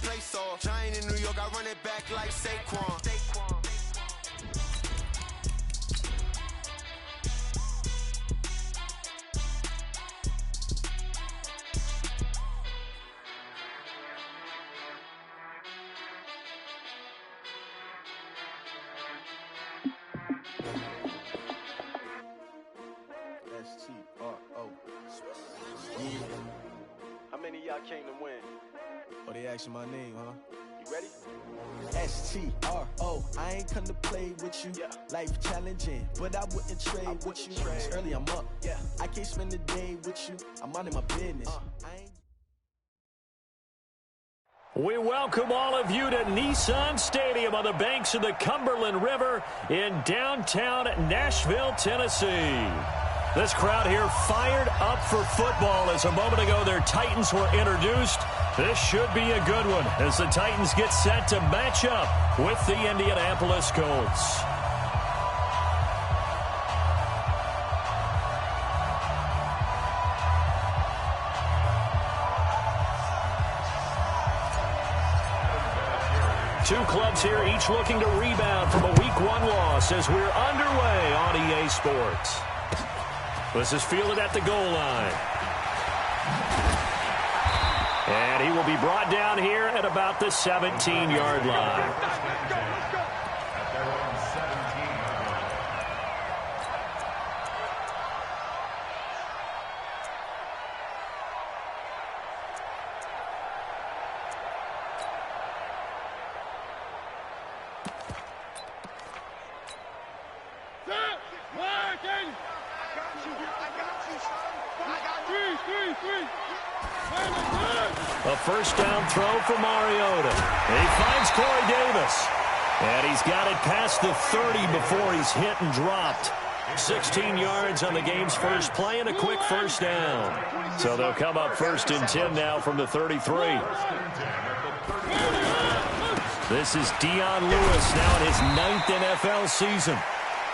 play soft. Giant in New York, I run it back like Saquon. How many of y'all came to win? Oh, they asking my name, huh? You ready? H-dawg01's. I ain't come to play with you. Yeah. Life challenging, but I wouldn't trade with you. It's early, I'm up. Yeah. I can't spend the day with you. I'm minding my business. We welcome all of you to Nissan Stadium on the banks of the Cumberland River in downtown Nashville, Tennessee. This crowd here fired up for football as a moment ago their Titans were introduced. This should be a good one as the Titans get set to match up with the Indianapolis Colts. Two clubs here, each looking to rebound from a Week 1 loss as we're underway on EA Sports. This is fielded at the goal line. And he will be brought down here at about the 17-yard line. A first down throw for Mariota. He finds Corey Davis. And he's got it past the 30 before he's hit and dropped. 16 yards on the game's first play and a quick first down. So they'll come up 1st and 10 now from the 33. This is Dion Lewis now in his 9th NFL season.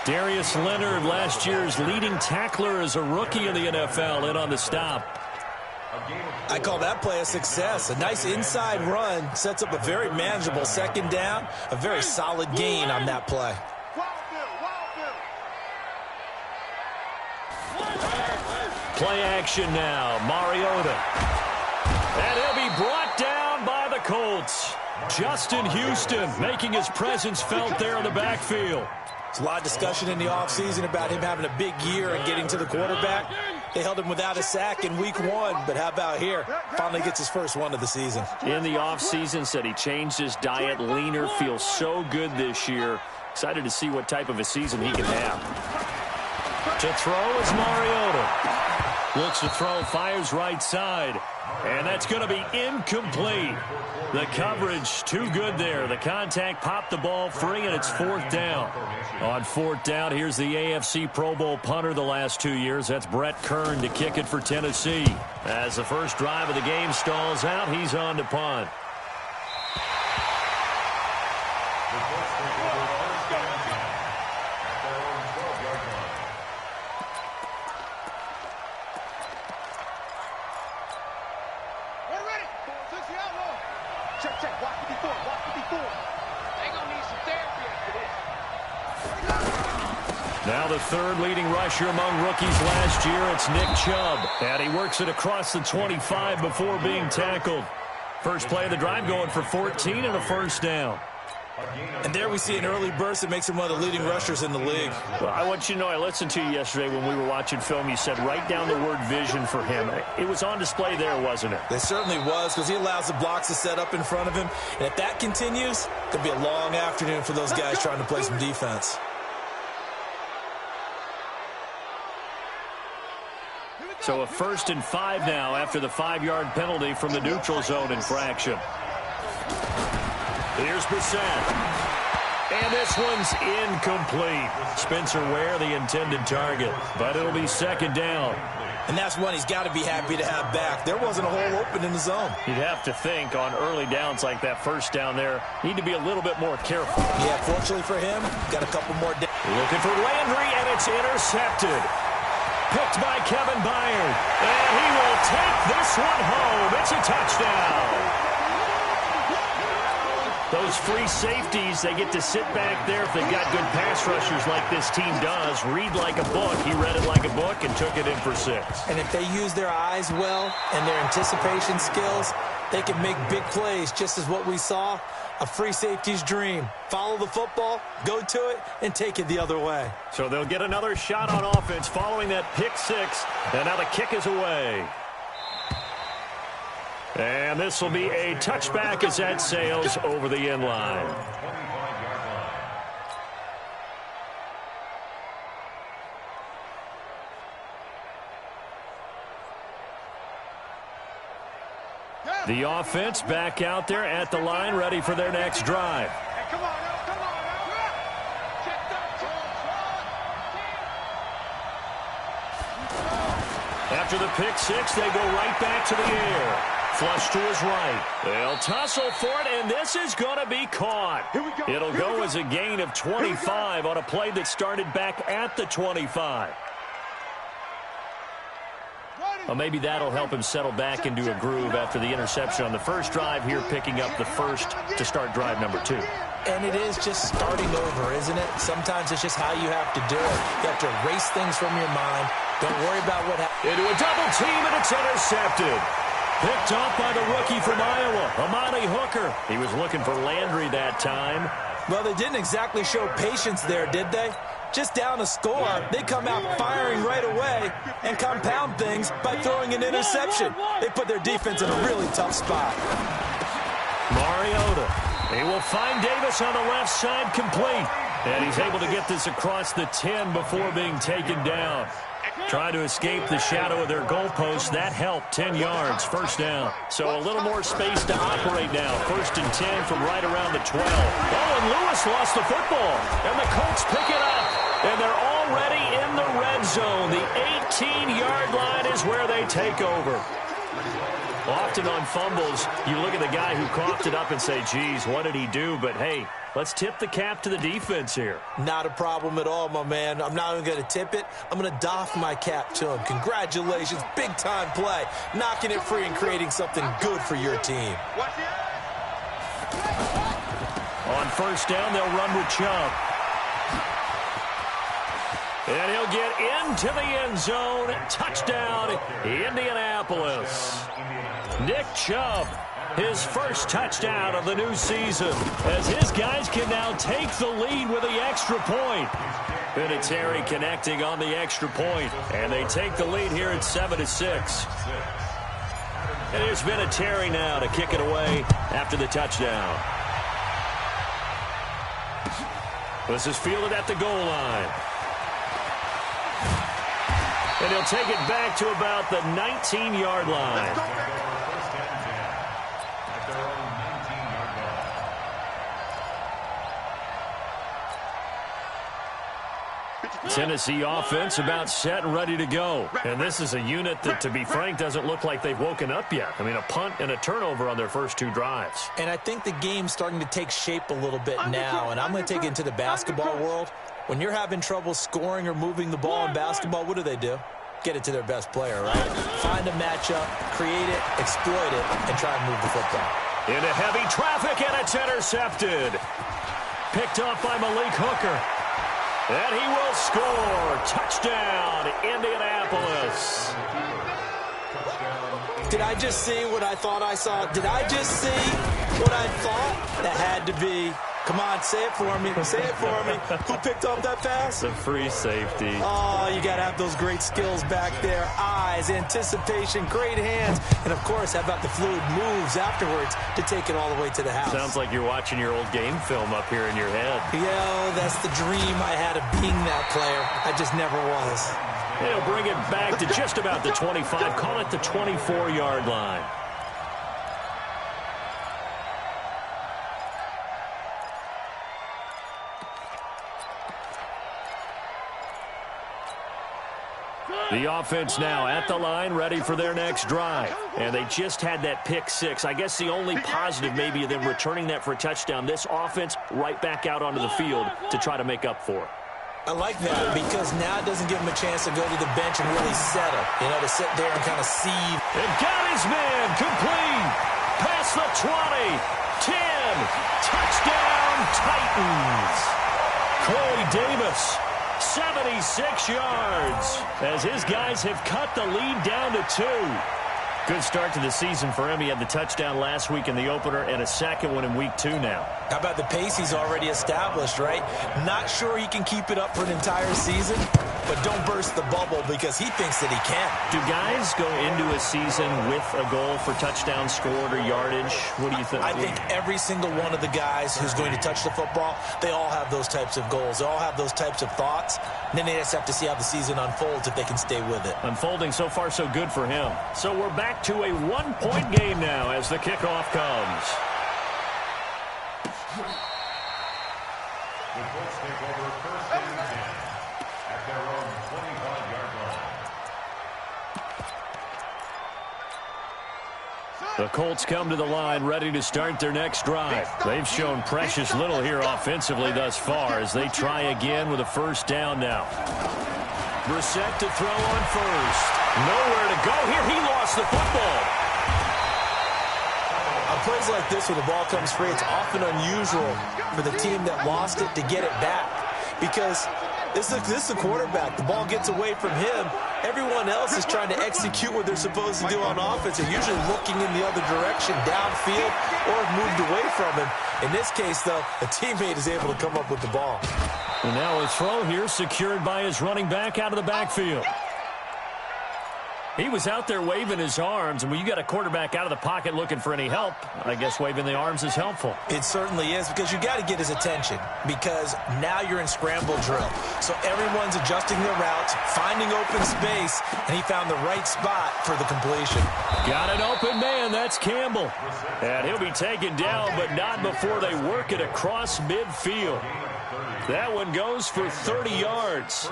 Darius Leonard, last year's leading tackler as a rookie in the NFL, in on the stop. I call that play a success. A nice inside run sets up a very manageable second down. A very solid gain on that play. Play action now. Mariota. And he'll be brought down by the Colts. Justin Houston making his presence felt there in the backfield. There's a lot of discussion in the offseason about him having a big year and getting to the quarterback. They held him without a sack in Week 1, but how about here? Finally gets his first one of the season. In the offseason, said he changed his diet, leaner, feels so good this year. Excited to see what type of a season he can have. To throw is Mariota. Looks to throw, fires right side. And that's going to be incomplete. The coverage too good there. The contact popped the ball free, and it's 4th down. On 4th down, here's the AFC Pro Bowl punter the last 2 years. That's Brett Kern to kick it for Tennessee. As the first drive of the game stalls out, he's on to punt. Now the third leading rusher among rookies last year, it's Nick Chubb. And he works it across the 25 before being tackled. First play of the drive going for 14 and a first down. And there we see an early burst that makes him one of the leading rushers in the league. Well, I want you to know, I listened to you yesterday when we were watching film. You said write down the word vision for him. It was on display there, wasn't it? It certainly was, because he allows the blocks to set up in front of him. And if that continues, it could be a long afternoon for those guys trying to play some defense. So a 1st and 5 now after the 5-yard penalty from the neutral zone infraction. Here's Bissett. And this one's incomplete. Spencer Ware, the intended target. But it'll be 2nd down. And that's one he's got to be happy to have back. There wasn't a hole open in the zone. You'd have to think on early downs like that first down there, need to be a little bit more careful. Yeah, fortunately for him, got a couple more downs. Looking for Landry, and it's intercepted. Picked by Kevin Byard. And he will take this one home. It's a touchdown. those free safeties, they get to sit back there if they've got good pass rushers like this team does. Read like a book. He read it like a book and took it in for 6. And if they use their eyes well and their anticipation skills, they can make big plays, just as what we saw. A free safety's dream. Follow the football, go to it, and take it the other way. So they'll get another shot on offense following that pick 6. And now the kick is away. And this will be a touchback as that sails over the end line. The offense back out there at the line, ready for their next drive. After the pick 6, they go right back to the air. Flush to his right. They'll tussle for it, and this is going to be caught. It'll go as a gain of 25 on a play that started back at the 25. Well, maybe that'll help him settle back into a groove after the interception on the first drive here, picking up the first to start drive number 2. And it is just starting over, isn't it? Sometimes it's just how you have to do it. You have to erase things from your mind. Don't worry about what happened. Into a double team, and it's intercepted. Picked up by the rookie from Iowa, Amani Hooker. He was looking for Landry that time. Well, they didn't exactly show patience there, did they? Just down a score, they come out firing right away and compound things by throwing an interception. They put their defense in a really tough spot. Mariota. He will find Davis on the left side complete. And he's able to get this across the 10 before being taken down. Trying to escape the shadow of their goalpost. That helped. 10 yards, first down. So a little more space to operate now. 1st and 10 from right around the 12. Oh, and Lewis lost the football. And the Colts pick it up. And they're already in the red zone. The 18-yard line is where they take over. Often on fumbles, you look at the guy who coughed it up and say, geez, what did he do? But, hey, let's tip the cap to the defense here. Not a problem at all, my man. I'm not even going to tip it. I'm going to doff my cap to him. Congratulations. Big-time play. Knocking it free and creating something good for your team. On first down, they'll run with Chubb. And he'll get into the end zone. Touchdown, Indianapolis. Nick Chubb, his first touchdown of the new season, as his guys can now take the lead with the extra point. Vinatieri connecting on the extra point, and they take the lead here at 7-6. And here's Vinatieri now to kick it away after the touchdown. This is fielded at the goal line. And he'll take it back to about the 19-yard line. Tennessee offense about set and ready to go. And this is a unit that, to be frank, doesn't look like they've woken up yet. I mean, a punt and a turnover on their first 2 drives. And I think the game's starting to take shape a little bit now. And I'm going to take it into the basketball world. When you're having trouble scoring or moving the ball in basketball, what do? Get it to their best player, right? Find a matchup, create it, exploit it, and try and move the football. Into heavy traffic, and it's intercepted. Picked up by Malik Hooker. And he will score. Touchdown, Indianapolis. Did I just see what I thought I saw? Did I just see what I thought? That had to be. Come on, say it for me. Say it for me. Who picked up that pass? The free safety. Oh, you got to have those great skills back there. Eyes, anticipation, great hands. And, of course, how about the fluid moves afterwards to take it all the way to the house? Sounds like you're watching your old game film up here in your head. Yeah, that's the dream I had of being that player. I just never was. They'll bring it back to just about the 25. Call it the 24-yard line. The offense now at the line, ready for their next drive. And they just had that pick 6. I guess the only positive maybe of them returning that for a touchdown. This offense right back out onto the field to try to make up for it. I like that because now it doesn't give him a chance to go to the bench and really settle. You know, to sit there and kind of see. And got his man complete. Pass across the 20. 10. Touchdown, Titans. Corey Davis, 76 yards, as his guys have cut the lead down to 2. Good start to the season for him. He had the touchdown last week in the opener and a second one in week 2 now. How about the pace he's already established, right? Not sure he can keep it up for an entire season, but don't burst the bubble because he thinks that he can. Do guys go into a season with a goal for touchdowns scored or yardage? What do you think? I think every single one of the guys who's going to touch the football, they all have those types of goals. They all have those types of thoughts. And then they just have to see how the season unfolds if they can stay with it. Unfolding so far so good for him. So we're back to a 1-point game now as the kickoff comes. The Colts take over first and 10 at their own 25-yard line. The Colts come to the line ready to start their next drive. They've shown precious little here offensively thus far as they try again with a first down now. Brissett to throw on first. Nowhere to go here. He lost the football. On plays like this, when the ball comes free, it's often unusual for the team that lost it to get it back. Because this is the quarterback. The ball gets away from him. Everyone else is trying to execute what they're supposed to do on offense. They're usually looking in the other direction, downfield, or have moved away from him. In this case, though, a teammate is able to come up with the ball. And now a throw here secured by his running back out of the backfield. He was out there waving his arms, and when you got a quarterback out of the pocket looking for any help, I guess waving the arms is helpful. It certainly is, because you got to get his attention, because now you're in scramble drill. So everyone's adjusting their routes, finding open space, and he found the right spot for the completion. Got an open man, that's Campbell. And he'll be taken down, but not before they work it across midfield. That one goes for 30 yards.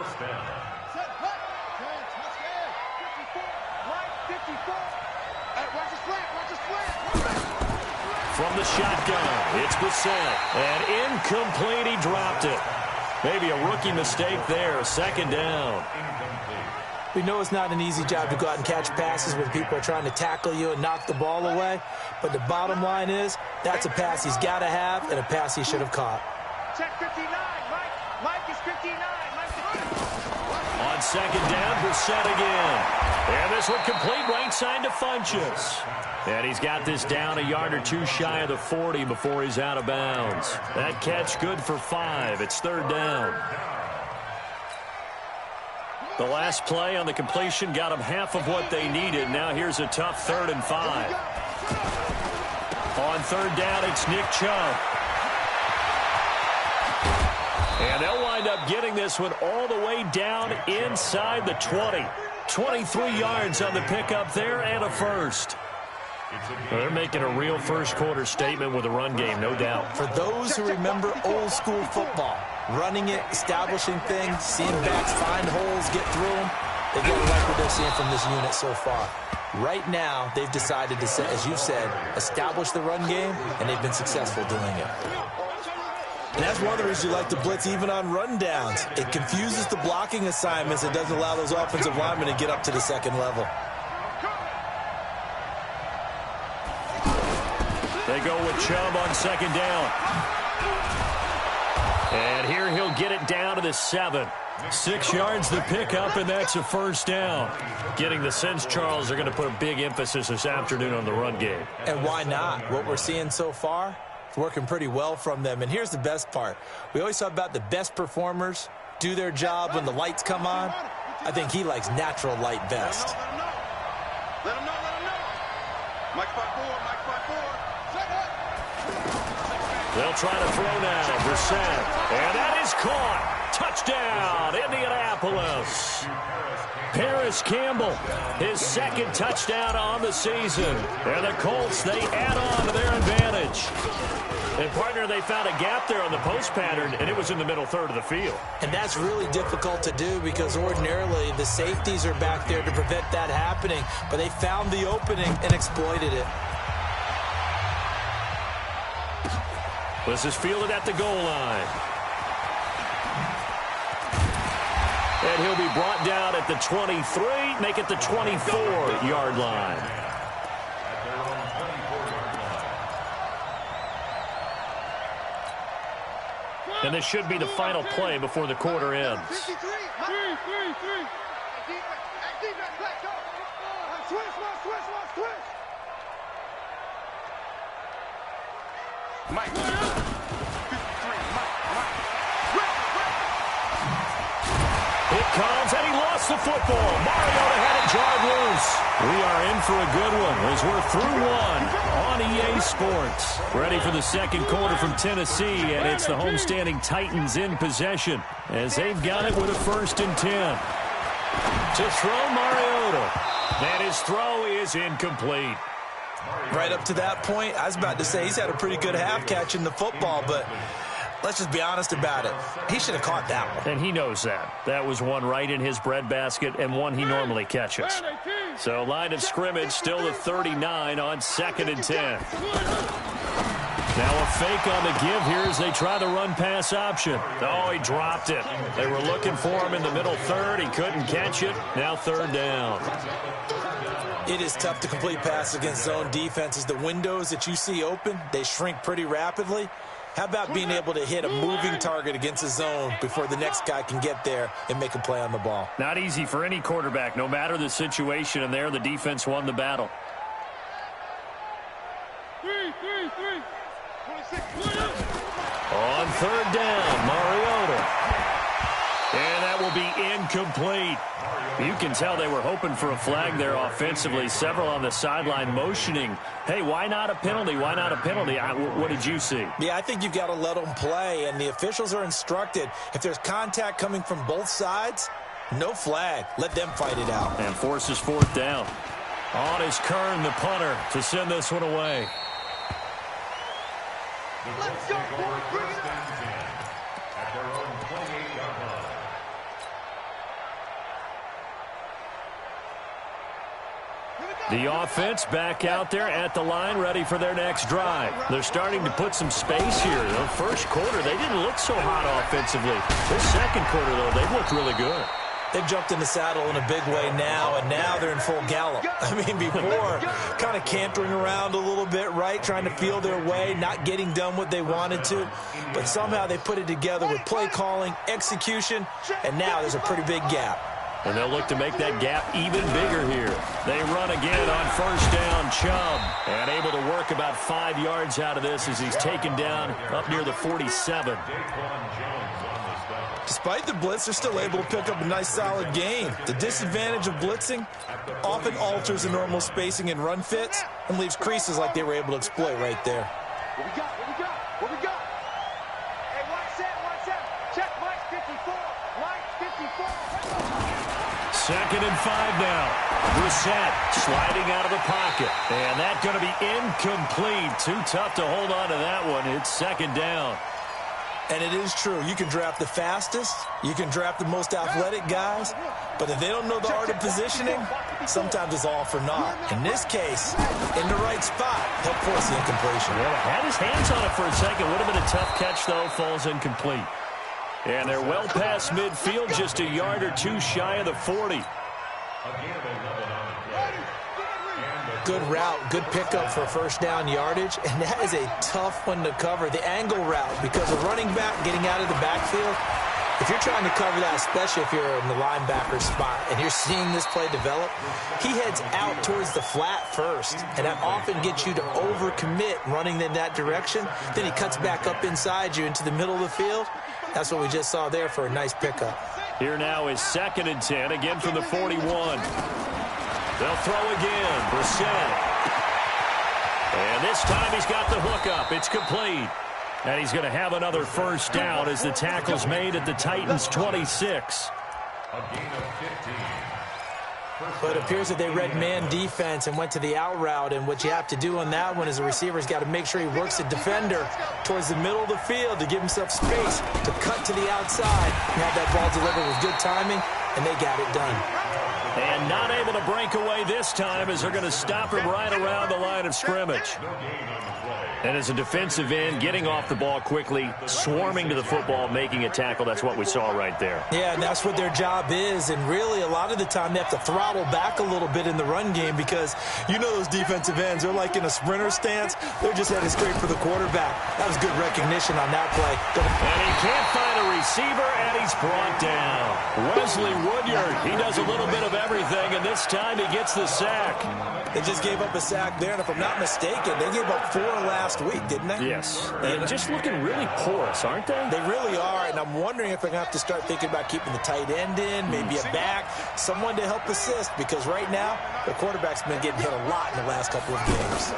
From the shotgun, it's Brissett. And incomplete, he dropped it. Maybe a rookie mistake there, second down. We know it's not an easy job to go out and catch passes when people are trying to tackle you and knock the ball away. But the bottom line is, that's a pass he's got to have and a pass he should have caught. Check 59, Mike. Mike is 59. On second down, Brissett again. And this one complete right side to Funchess. And he's got this down a yard or two shy of the 40 before he's out of bounds. That catch good for 5. It's third down. The last play on the completion got them half of what they needed. Now here's a tough 3rd and 5. On third down, it's Nick Chubb. And they'll wind up getting this one all the way down inside the 20. 23 yards on the pickup there and a first. Well, they're making a real first-quarter statement with a run game, no doubt. For those who remember old-school football, running it, establishing things, seeing backs find holes, get through them, they get like what they're seeing from this unit so far. Right now, they've decided to, as you said, establish the run game, and they've been successful doing it. And that's one of the reasons you like to blitz even on rundowns. It confuses the blocking assignments. It doesn't allow those offensive linemen to get up to the second level. They go with Chubb on second down. And here he'll get it down to the 7. 6 yards to pick up, and that's a first down. Getting the sense, Charles, they're going to put a big emphasis this afternoon on the run game. And why not? What we're seeing so far, it's working pretty well from them. And here's the best part. We always talk about the best performers do their job when the lights come on. I think he likes natural light best. Let him know. Mike 5-4. They'll try to throw now. Brissett. And that is caught. Touchdown, Indianapolis. Paris Campbell, his second touchdown on the season. And the Colts, they add on to their advantage. And, partner, they found a gap there on the post pattern, and it was in the middle third of the field. And that's really difficult to do because ordinarily the safeties are back there to prevent that happening. But they found the opening and exploited it. This is fielded at the goal line. And he'll be brought down at the 23, make it the 24-yard line. And this should be the final play before the quarter ends. Mike. 53, Mike. It comes, and he lost the football. Mariota had it jarred loose. We are in for a good one as we're through one on EA Sports. Ready for the second quarter from Tennessee, and it's the homestanding Titans in possession as they've got it with a 1st and 10. To throw Mariota, and his throw is incomplete. Right up to that point, I was about to say he's had a pretty good half catching the football, but let's just be honest about it. He should have caught that one. And he knows that. That was one right in his breadbasket and one he normally catches. So line of scrimmage still the 39 on 2nd and 10. Now a fake on the give here as they try the run-pass option. Oh, he dropped it. They were looking for him in the middle third. He couldn't catch it. Now 3rd down. It is tough to complete passes against zone defenses. The windows that you see open, they shrink pretty rapidly. How about being able to hit a moving target against a zone before the next guy can get there and make a play on the ball? Not easy for any quarterback, no matter the situation, and there the defense won the battle. 26. On 3rd down, Mariota. And that will be incomplete. You can tell they were hoping for a flag there offensively. Several on the sideline motioning, hey, why not a penalty? Why not a penalty? What did you see? Yeah, I think you've got to let them play, and the officials are instructed. If there's contact coming from both sides, no flag. Let them fight it out. And forces 4th down. On is Kern, the punter, to send this one away. Let's go, boy. Bring it up. At their own 28-yard line. The offense back out there at the line, ready for their next drive. They're starting to put some space here. The first quarter, they didn't look so hot offensively. This second quarter, though, they've looked really good. They've jumped in the saddle in a big way now, and now they're in full gallop. I mean, before, kind of cantering around a little bit, right, trying to feel their way, not getting done what they wanted to. But somehow they put it together with play calling, execution, and now there's a pretty big gap. And they'll look to make that gap even bigger here. They run again on 1st down, Chubb. And able to work about 5 yards out of this as he's taken down up near the 47. Despite the blitz, they're still able to pick up a nice, solid gain. The disadvantage of blitzing often alters the normal spacing and run fits and leaves creases like they were able to exploit right there. What we got? What we got? Hey, watch that. Check Mike 54. Mike 54. 2nd and 5 now. Brissett sliding out of the pocket. And that's going to be incomplete. Too tough to hold on to that one. It's 2nd down. And it is true. You can draft the fastest. You can draft the most athletic guys. But if they don't know the art of positioning, sometimes it's all for naught. In this case, in the right spot, he'll force the incompletion. Well, had his hands on it for a second. Would have been a tough catch, though. Falls incomplete. And they're well past midfield, just a yard or two shy of the 40. Good route, good pickup for 1st down yardage, and that is a tough one to cover. The angle route, because a running back getting out of the backfield, if you're trying to cover that, especially if you're in the linebacker spot and you're seeing this play develop, he heads out towards the flat first, and that often gets you to overcommit running in that direction. Then he cuts back up inside you into the middle of the field. That's what we just saw there for a nice pickup. Here now is 2nd and 10, again from the 41. They'll throw again. Brissett. And this time he's got the hook up. It's complete. And he's going to have another 1st down as the tackle's made at the Titans' 26. A gain of 15. But it appears that they read man defense and went to the out route, and what you have to do on that one is the receiver's got to make sure he works the defender towards the middle of the field to give himself space to cut to the outside and have that ball delivered with good timing, and they got it done. And And not able to break away this time as they're going to stop him right around the line of scrimmage. And as a defensive end, getting off the ball quickly, swarming to the football, making a tackle, that's what we saw right there. Yeah, and that's what their job is. And really, a lot of the time, they have to throttle back a little bit in the run game because you know those defensive ends, they're like in a sprinter stance. They're just headed straight for the quarterback. That was good recognition on that play. And he can't find a receiver, and he's brought down. Wesley Woodyard, he does a little bit of everything, and this time he gets the sack. They just gave up a sack there, and if I'm not mistaken, they gave up 4 last week, didn't they? Yes. And just looking really porous, aren't they? They really are, and I'm wondering if they're going to have to start thinking about keeping the tight end in, maybe a back, someone to help assist, because right now, the quarterback's been getting hit a lot in the last couple of games.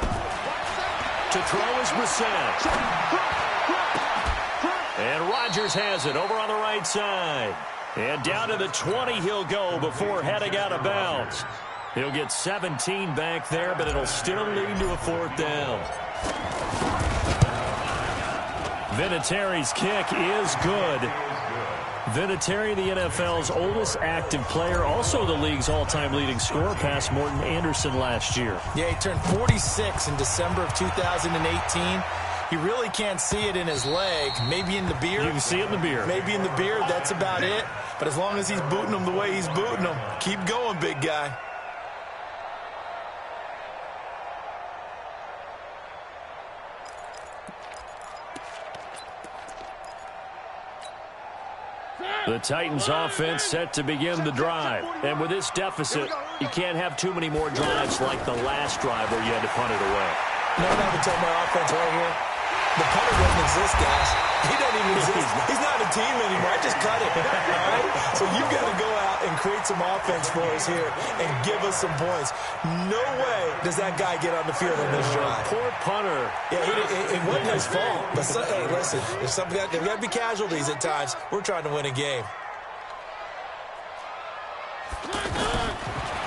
To throw is Brissett. And Rodgers has it over on the right side. And down to the 20 he'll go before heading out of bounds. He'll get 17 back there, but it'll still lead to a 4th down. Vinatieri's kick is good. Vinatieri, the NFL's oldest active player, also the league's all-time leading scorer, past Morton Anderson last year. Yeah, he turned 46 in December of 2018. He really can't see it in his leg. Maybe in the beard. You can see it in the beard. Maybe in the beard. That's about it. But as long as he's booting him the way he's booting him, keep going, big guy. The Titans offense set to begin the drive. And with this deficit, you can't have too many more drives like the last drive where you had to punt it away. No, we're talking about offense right here. The punter doesn't exist, guys. He doesn't even exist. He's not a team anymore. I just cut it. All right? So you've got to go out and create some offense for us here and give us some points. No way does that guy get on the field on this drive. Poor punter. Yeah, it wasn't his fault. But, hey, listen, there's got to be casualties at times. We're trying to win a game.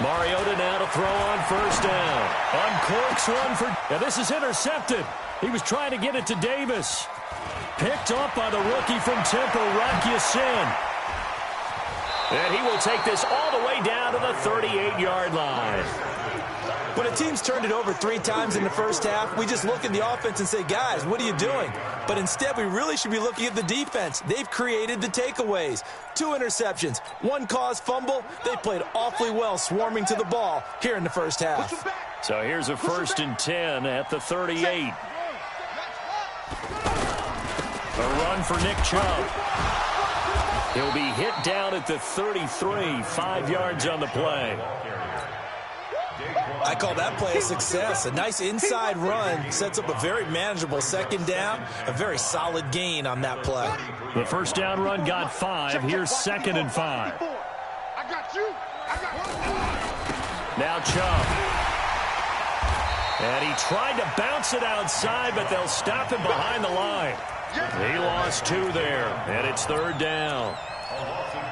Mariota now to throw on 1st down. Uncorks one for... Now this is intercepted. He was trying to get it to Davis. Picked up by the rookie from Temple, Rakyasin. And he will take this all the way down to the 38-yard line. When a team's turned it over 3 times in the first half, we just look at the offense and say, guys, what are you doing? But instead, we really should be looking at the defense. They've created the takeaways. 2 interceptions, 1 caused fumble. They played awfully well swarming to the ball here in the first half. So here's a 1st and 10 at the 38. A run for Nick Chubb. He'll be hit down at the 33, 5 yards on the play. I call that play a success. A nice inside run sets up a very manageable 2nd down. A very solid gain on that play. The 1st down run got 5. Here's 2nd and 5. I got you. Now Chubb. And he tried to bounce it outside, but they'll stop him behind the line. He lost 2 there, and it's 3rd down.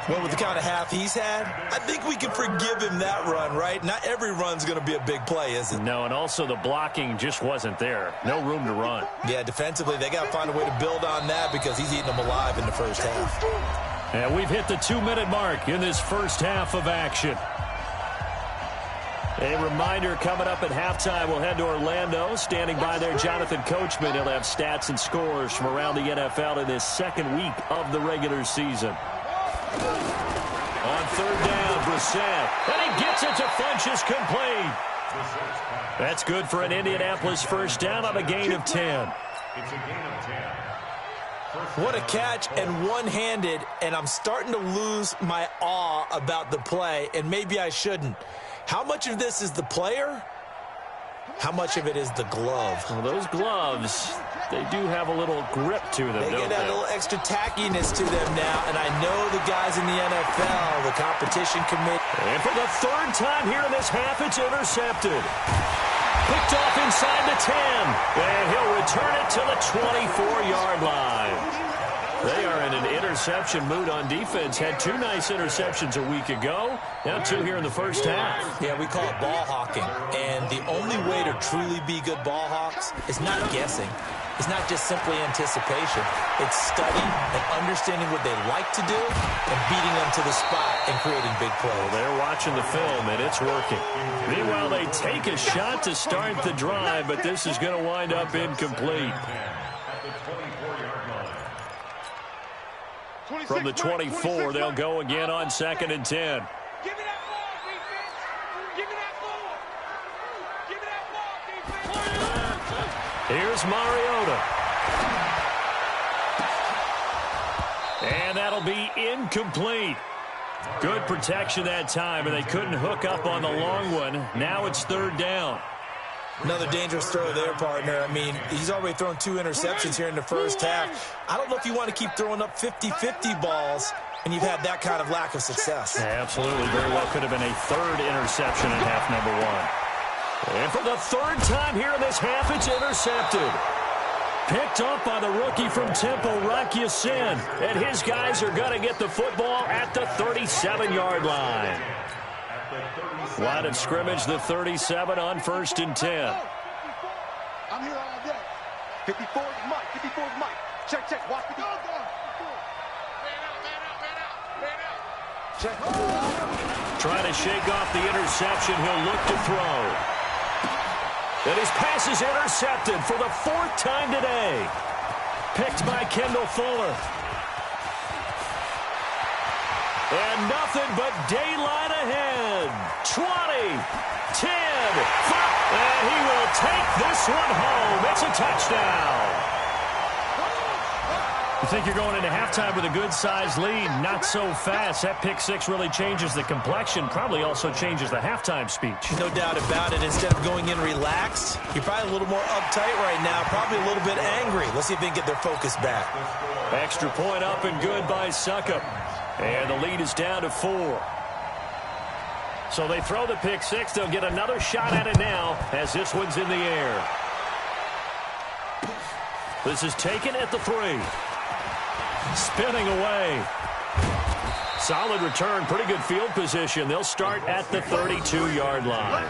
Well, with the kind of half he's had, I think we can forgive him that run, right? Not every run's going to be a big play, is it? No, and also the blocking just wasn't there. No room to run. Yeah, defensively, they got to find a way to build on that because he's eating them alive in the first half. And we've hit the 2-minute mark in this first half of action. A reminder, coming up at halftime, we'll head to Orlando. Standing by there, Jonathan Coachman. He'll have stats and scores from around the NFL in this 2nd week of the regular season. On 3rd down, Brissett. And he gets it to Funchess complete. That's good for an Indianapolis 1st down on a gain of 10. It's a gain of 10. What a catch and one-handed, and I'm starting to lose my awe about the play, and maybe I shouldn't. How much of this is the player? How much of it is the glove? Well, those gloves, they do have a little grip to them, They don't get that little extra tackiness to them now, and I know the guys in the NFL, the competition committee. And for the 3rd time here in this half, it's intercepted. Picked off inside the 10, and he'll return it to the 24-yard line. They are in an interception mood on defense. Had 2 nice interceptions a week ago. Now 2 here in the first half. Yeah, we call it ball hawking. And the only way to truly be good ball hawks is not guessing. is not just simply anticipation. It's study and understanding what they like to do and beating them to the spot and creating big plays. Well, they're watching the film, and it's working. Meanwhile, they take a shot to start the drive, but this is going to wind up incomplete. From the 24, they'll go again on 2nd and 10. Give me that ball, defense. Give me that ball. Give me that ball, defense. Here's Mariota. And that'll be incomplete. Good protection that time, and they couldn't hook up on the long one. Now it's 3rd down. Another dangerous throw there, partner. I mean, he's already thrown 2 interceptions here in the first half. I don't know if you want to keep throwing up 50-50 balls, and you've had that kind of lack of success. Yeah, absolutely. Very well could have been a 3rd interception in half number 1. And for the 3rd time here in this half, it's intercepted. Picked up by the rookie from Temple, Rocky Sin. And his guys are going to get the football at the 37-yard line. Line of scrimmage, the 37 on 1st and 10. I'm here all day. 54 is Mike. 54 is Mike. Check, check. Watch the dog. Man out. Check. Trying to shake off the interception. He'll look to throw. And his pass is intercepted for the 4th time today. Picked by Kendall Fuller. And nothing but daylight ahead. 20, 10, 5, and he will take this one home. It's a touchdown. You think you're going into halftime with a good-sized lead. Not so fast. That pick 6 really changes the complexion. Probably also changes the halftime speech. No doubt about it. Instead of going in relaxed, you're probably a little more uptight right now. Probably a little bit angry. Let's see if they can get their focus back. Extra point up and good by Suckup. And the lead is down to 4. So they throw the pick 6. They'll get another shot at it now as this one's in the air. This is taken at the 3. Spinning away. Solid return. Pretty good field position. They'll start at the 32-yard line.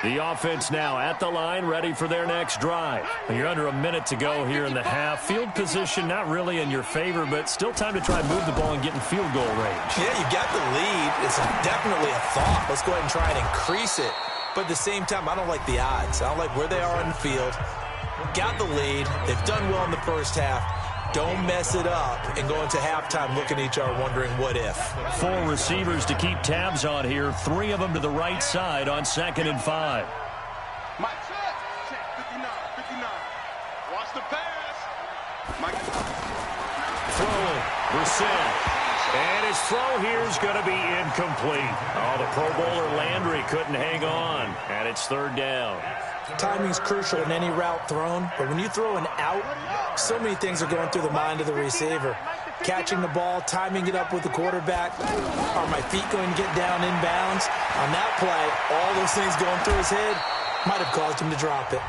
The offense now at the line, ready for their next drive. You're under a minute to go here in the half. Field position not really in your favor, but still time to try and move the ball and get in field goal range. Yeah, you got the lead. It's definitely a thought. Let's go ahead and try and increase it. But at the same time, I don't like the odds. I don't like where they are on the field. Got the lead. They've done well in the first half. Don't mess it up and go into halftime looking at each other wondering what if. 4 receivers to keep tabs on here. 3 of them to the right side on 2nd and 5. Mike, check. 59. Watch the pass. Mike. Throwing. Brissett. And his throw here is going to be incomplete. Oh, the Pro Bowler Landry couldn't hang on. And it's 3rd down. Timing's crucial in any route thrown, but when you throw an out, so many things are going through the mind of the receiver. Catching the ball, timing it up with the quarterback. Are my feet going to get down inbounds? On that play, all those things going through his head might have caused him to drop it.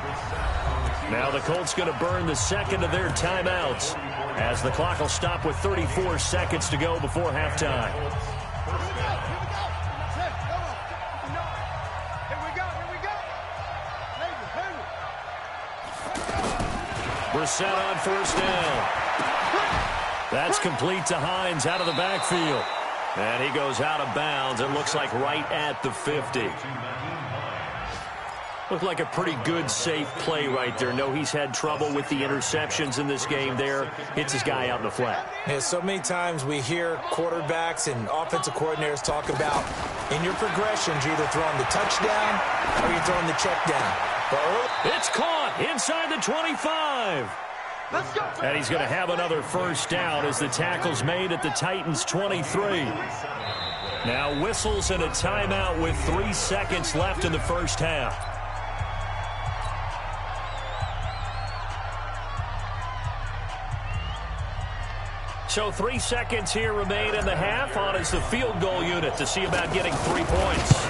Now the Colts going to burn the 2nd of their timeouts as the clock will stop with 34 seconds to go before halftime. Brissett on 1st down. That's complete to Hines out of the backfield. And he goes out of bounds. It looks like right at the 50. Looked like a pretty good, safe play right there. No, he's had trouble with the interceptions in this game there. Hits his guy out in the flat. Yeah, so many times we hear quarterbacks and offensive coordinators talk about in your progressions, you're either throwing the touchdown or you're throwing the check down. It's caught inside the 25. Let's go. And he's going to have another 1st down as the tackle's made at the Titans' 23. Now whistles and a timeout with 3 seconds left in the first half. So 3 seconds here remain in the half. On is the field goal unit to see about getting 3 points.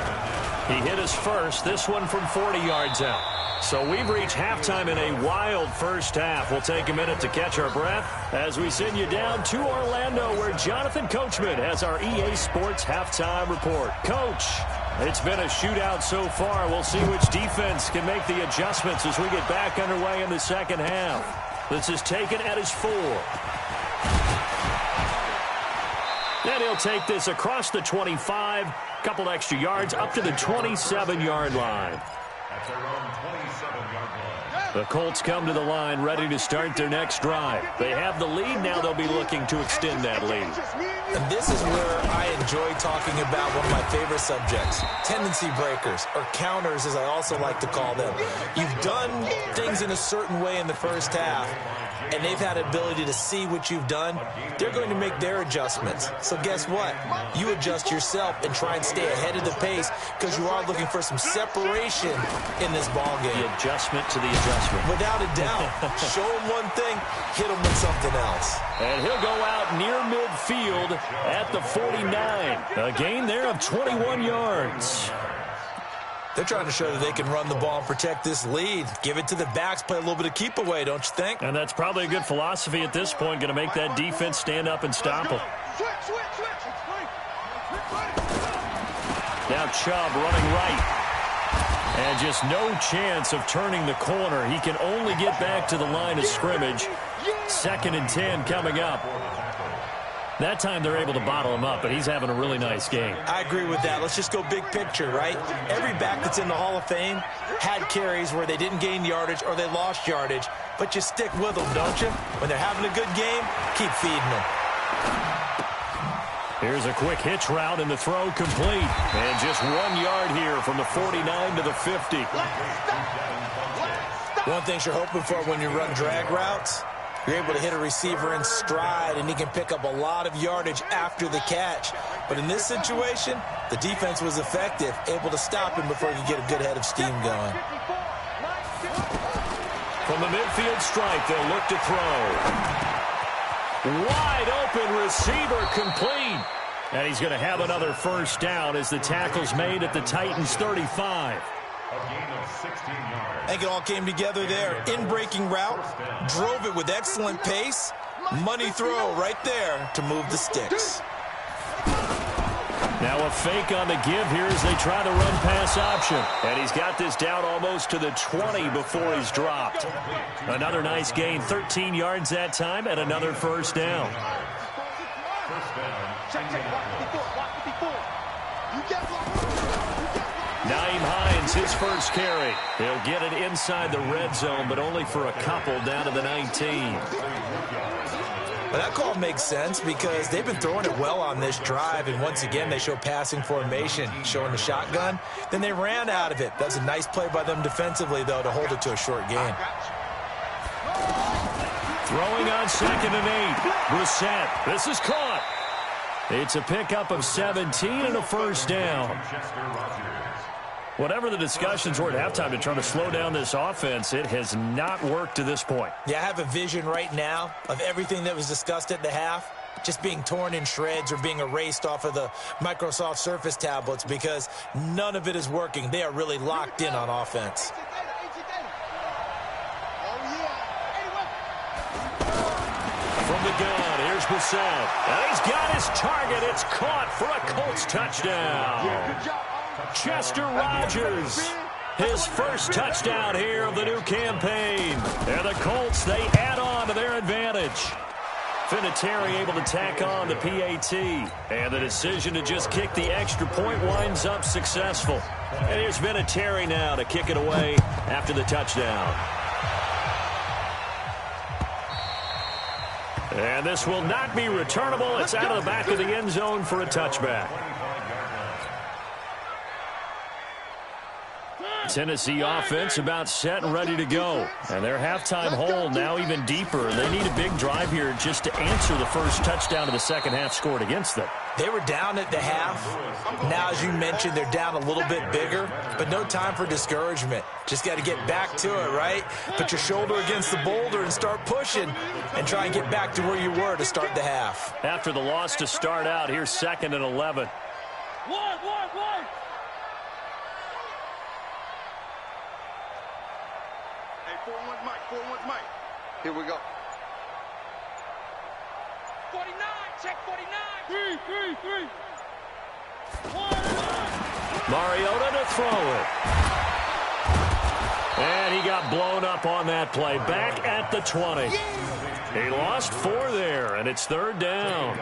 He hit his first, this one from 40 yards out. So we've reached halftime in a wild first half. We'll take a minute to catch our breath as we send you down to Orlando, where Jonathan Coachman has our EA Sports halftime report. Coach, it's been a shootout so far. We'll see which defense can make the adjustments as we get back underway in the second half. This is taken at his 4. And he'll take this across the 25, couple extra yards up to the 27-yard line. At their own 27-yard line. The Colts come to the line ready to start their next drive. They have the lead. Now they'll be looking to extend that lead. And this is where I enjoy talking about one of my favorite subjects, tendency breakers, or counters as I also like to call them. You've done things in a certain way in the first half, and they've had ability to see what you've done. They're going to make their adjustments. So guess what? You adjust yourself and try and stay ahead of the pace because you are looking for some separation in this ball game. The adjustment to the adjustment. Without a doubt. Show them one thing, hit them with something else. And he'll go out near midfield at the 49. A gain there of 21 yards. They're trying to show that they can run the ball and protect this lead. Give it to the backs, play a little bit of keep away, don't you think? And that's probably a good philosophy at this point, going to make that defense stand up and stop them. Now Chubb running right. And just no chance of turning the corner. He can only get back to the line of scrimmage. 2nd and 10 coming up. That time they're able to bottle him up, but he's having a really nice game. I agree with that. Let's just go big picture, right? Every back that's in the Hall of Fame had carries where they didn't gain yardage or they lost yardage, but you stick with them, don't you? When they're having a good game, keep feeding them. Here's a quick hitch route, and the throw complete. And just 1 yard here from the 49 to the 50. One thing you're hoping for when you run drag routes, you're able to hit a receiver in stride, and he can pick up a lot of yardage after the catch. But in this situation, the defense was effective, able to stop him before he could get a good head of steam going. From the midfield stripe, they'll look to throw. Wide open receiver complete. And he's going to have another first down as the tackle's made at the Titans' 35. A gain of 16 yards. I think it all came together there. In-breaking route, drove it with excellent pace. Money throw right there to move the sticks. Now a fake on the give here as they try the run-pass option. And he's got this down almost to the 20 before he's dropped. Another nice gain, 13 yards that time, and another first down. First down. Naeem Hines, his first carry. He'll get it inside the red zone, but only for a couple down to the 19. Well, that call makes sense because they've been throwing it well on this drive, and once again they show passing formation, showing the shotgun. Then they ran out of it. That's a nice play by them defensively, though, to hold it to a short gain. Throwing on 2nd and 8. Brissett, this is caught. It's a pickup of 17 and a first down. Whatever the discussions were at halftime to try to slow down this offense, it has not worked to this point. Yeah, I have a vision right now of everything that was discussed at the half just being torn in shreds or being erased off of the Microsoft Surface tablets because none of it is working. They are really locked in on offense. From the gun, here's Brissett. And he's got his target. It's caught for a Colts touchdown. Chester Rogers, his first touchdown here of the new campaign. And the Colts, they add on to their advantage. Vinatieri able to tack on the PAT. And the decision to just kick the extra point winds up successful. And here's Vinatieri now to kick it away after the touchdown. And this will not be returnable. It's out of the back of the end zone for a touchback. Tennessee offense about set and ready to go. And their halftime hole now even deeper. They need a big drive here just to answer the first touchdown of the second half scored against them. They were down at the half. Now, as you mentioned, they're down a little bit bigger, but no time for discouragement. Just got to get back to it, right? Put your shoulder against the boulder and start pushing and try and get back to where you were to start the half. After the loss to start out, here's 2nd and 11. 4-1's Mike. 4-1's Mike. Here we go. 49, check 49. 3. Mariota to throw it. And he got blown up on that play. Back at the 20. He lost 4 there, and it's 3rd down.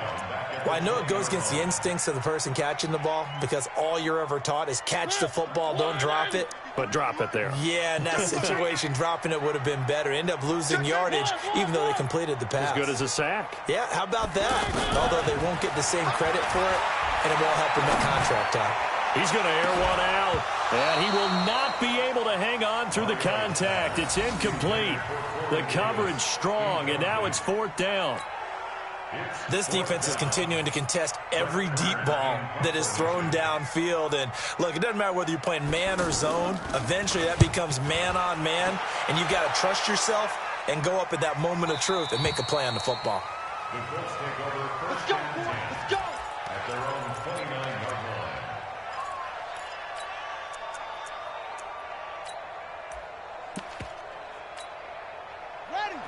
Well, I know it goes against the instincts of the person catching the ball because all you're ever taught is catch the football, don't drop it. But drop it there. Yeah, in that situation, dropping it would have been better. End up losing yardage, even though they completed the pass. As good as a sack. Yeah, how about that? Although they won't get the same credit for it, and it won't help them at contract time. He's going to air one out, and he will not be able to hang on through the contact. It's incomplete. The coverage strong, and now it's 4th down. This defense is continuing to contest every deep ball that is thrown downfield. And, look, it doesn't matter whether you're playing man or zone. Eventually, that becomes man-on-man, and you've got to trust yourself and go up at that moment of truth and make a play on the football. The Colts take over Let's first go, and boys. 10 Let's go. at their own 29-yard line.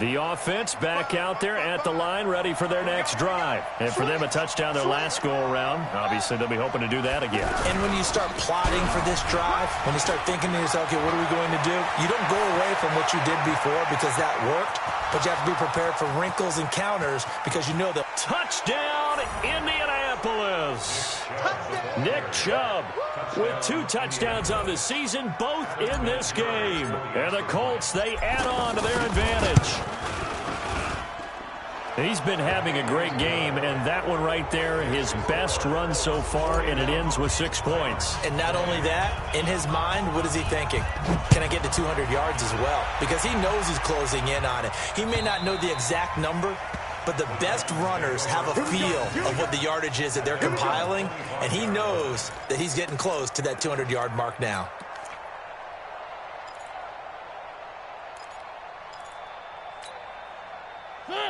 The offense back out there at the line, ready for their next drive. And for them, a touchdown their last go-around. Obviously, they'll be hoping to do that again. And when you start plotting for this drive, when you start thinking to yourself, okay, what are we going to do? You don't go away from what you did before because that worked, but you have to be prepared for wrinkles and counters because you know that. Touchdown, Indianapolis. Nick Chubb with 2 touchdowns on the season, both in this game. And the Colts, they add on to their advantage. He's been having a great game, and that one right there, his best run so far, and it ends with 6 points. And not only that, in his mind, what is he thinking? Can I get to 200 yards as well? Because he knows he's closing in on it. He may not know the exact number, but the best runners have a feel of what the yardage is that they're compiling, and he knows that he's getting close to that 200-yard mark now.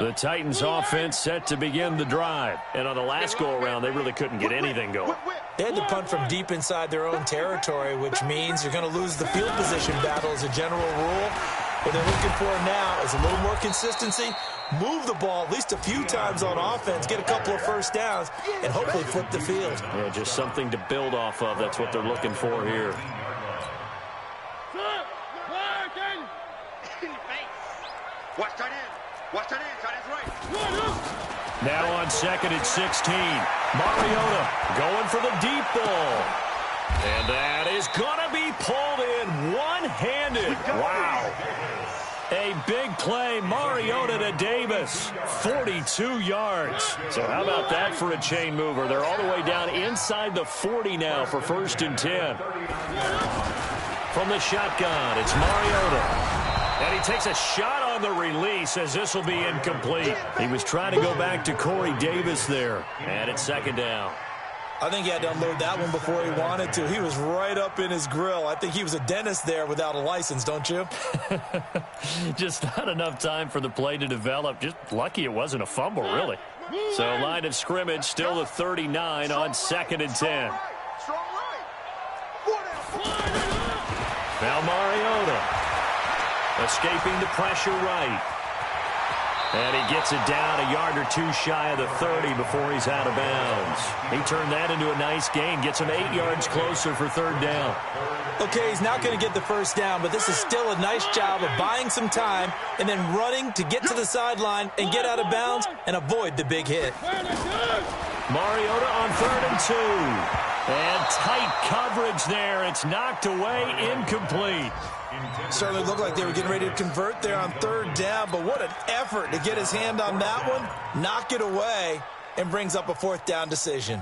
The Titans offense set to begin the drive. And on the last go-around, they really couldn't get anything going. They had to punt from deep inside their own territory, which means you're going to lose the field position battle as a general rule. What they're looking for now is a little more consistency, move the ball at least a few times on offense, get a couple of first downs, and hopefully flip the field. Yeah, just something to build off of. That's what they're looking for here. Watch tight end. Watch tight end. Tight end's right. Now on 2nd and 16. Mariota going for the deep ball. And that is going to be pulled in one-handed. Wow. A big play. Mariota to Davis. 42 yards. So how about that for a chain mover? They're all the way down inside the 40 now for 1st and 10. From the shotgun, it's Mariota. And he takes a shot on the release as this will be incomplete. He was trying to go back to Corey Davis there. And it's 2nd down. I think he had to unload that one before he wanted to. He was right up in his grill. I think he was a dentist there without a license, don't you? Just not enough time for the play to develop. Just lucky it wasn't a fumble, really. So line of scrimmage still the 39 on 2nd and 10. Now Mariota escaping the pressure right. And he gets it down a yard or 2 shy of the 30 before he's out of bounds. He turned that into a nice gain, gets him 8 yards closer for 3rd down. Okay, he's not going to get the first down, but this is still a nice job of buying some time and then running to get to the sideline and get out of bounds and avoid the big hit. Mariota on 3rd and 2. And tight coverage there. It's knocked away, incomplete. Certainly looked like they were getting ready to convert there on 3rd down, but what an effort to get his hand on that one, knock it away, and brings up a 4th down decision.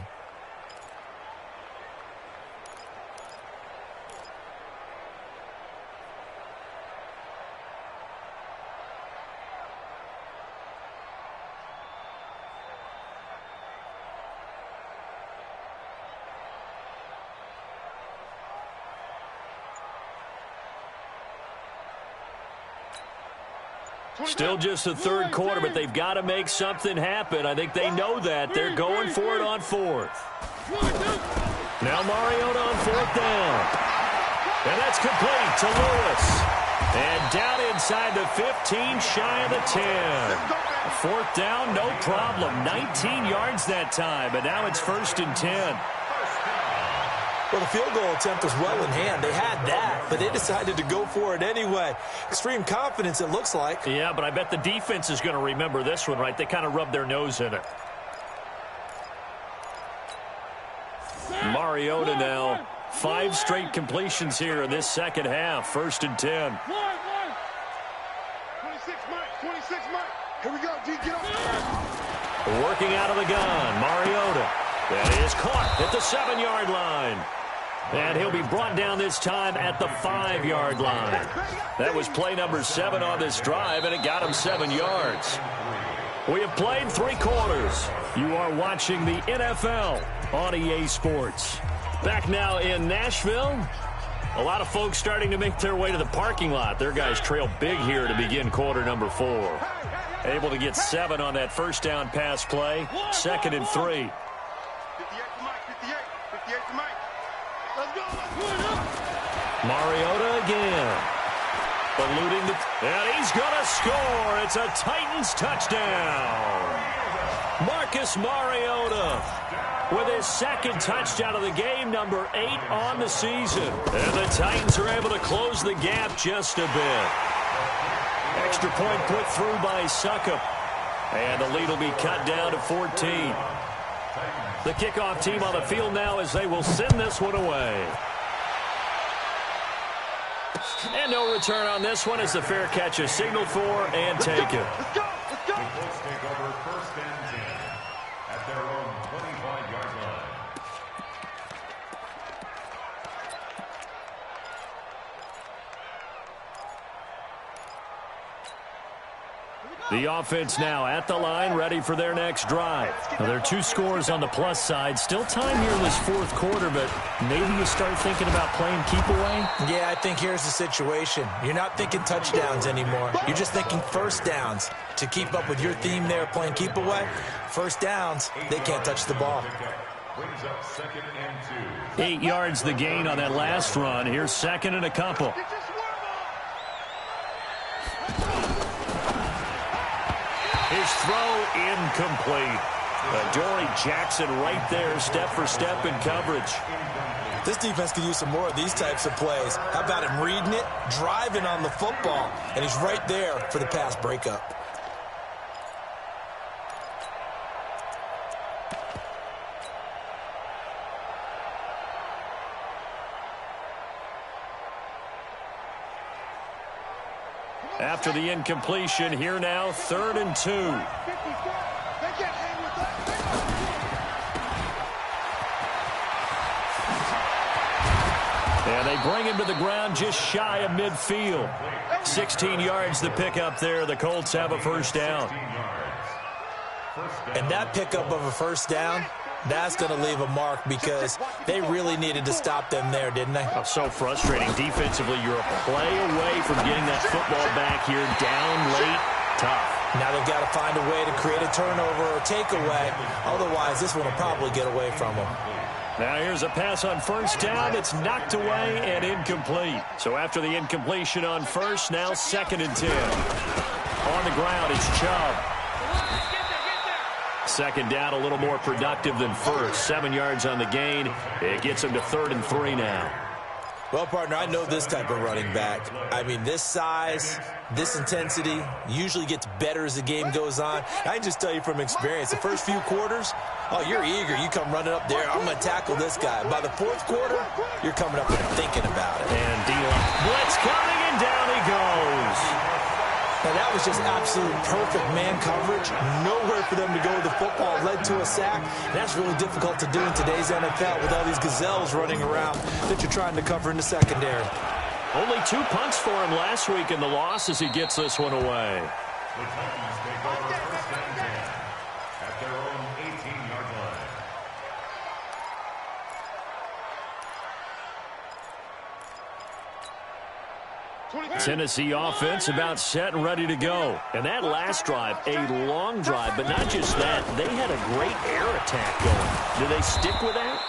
Still just the 3rd quarter, but they've got to make something happen. I think they know that. They're going for it on 4th. Now Mariota on 4th down. And that's complete to Lewis. And down inside the 15, shy of the 10. Fourth down, no problem. 19 yards that time, but now it's 1st and 10. Well, the field goal attempt was well in hand. They had that, but they decided to go for it anyway. Extreme confidence, it looks like. Yeah, but I bet the defense is going to remember this one, right? They kind of rubbed their nose in it. Mariota now. 5 straight completions here in this second half. 1st and 10. 26 Mike. 26 Mike. Here we go, G, get up. Working out of the gun, Mariota. That is caught at the 7-yard line. And he'll be brought down this time at the 5-yard line. That was play number 7 on this drive, and it got him 7 yards. We have played 3 quarters. You are watching the NFL on EA Sports. Back now in Nashville. A lot of folks starting to make their way to the parking lot. Their guys trail big here to begin quarter number 4. Able to get 7 on that first down pass play. 2nd and 3. 58 to Mike, 58 to Mike. Let's go, Mariota again. Eluding the... And he's going to score. It's a Titans touchdown. Marcus Mariota with his 2nd touchdown of the game, number 8 on the season. And the Titans are able to close the gap just a bit. Extra point put through by Suckup. And the lead will be cut down to 14. The kickoff team on the field now as they will send this one away. And no return on this one as the fair catch is signaled for and taken. Let's go. The Colts take over 1st and 10 at their own 25-yard line. The offense now at the line, ready for their next drive. Now, there are 2 scores on the plus side. Still time here in this 4th quarter, but maybe you start thinking about playing keep away? Yeah, I think here's the situation. You're not thinking touchdowns anymore. You're just thinking first downs. To keep up with your theme there, playing keep away, first downs, they can't touch the ball. Brings up 2nd and 2. 8 yards the gain on that last run. Here's 2nd and a couple. His throw incomplete. Dory Jackson right there, step for step in coverage. This defense could use some more of these types of plays. How about him reading it, driving on the football, and he's right there for the pass breakup. After the incompletion, here now, 3rd and 2. And they bring him to the ground just shy of midfield. 16 yards the pickup there. The Colts have a first down. And that pickup of a first down, that's going to leave a mark because they really needed to stop them there, didn't they? Oh, so frustrating. Defensively, you're a play away from getting that football back here. Down late, tough. Now they've got to find a way to create a turnover or takeaway. Otherwise, this one will probably get away from them. Now here's a pass on first down. It's knocked away and incomplete. So after the incompletion on first, now 2nd and 10. On the ground, it's Chubb. 2nd down, a little more productive than first. 7 yards on the gain. It gets him to 3rd and 3 now. Well, partner, I know this type of running back. I mean, this size, this intensity usually gets better as the game goes on. I can just tell you from experience, the first few quarters, oh, you're eager. You come running up there. I'm going to tackle this guy. By the 4th quarter, you're coming up and thinking about it. And D-line blitz coming, and down he goes. Now, that was just absolute perfect man coverage. Nowhere for them to go with the football. Led to a sack. And that's really difficult to do in today's NFL with all these gazelles running around that you're trying to cover in the secondary. Only 2 punts for him last week in the loss as he gets this one away. The Titans take over 1st and 10 at their own 18-yard line. Tennessee offense about set and ready to go. And that last drive, a long drive, but not just that. They had a great air attack going. Do they stick with that?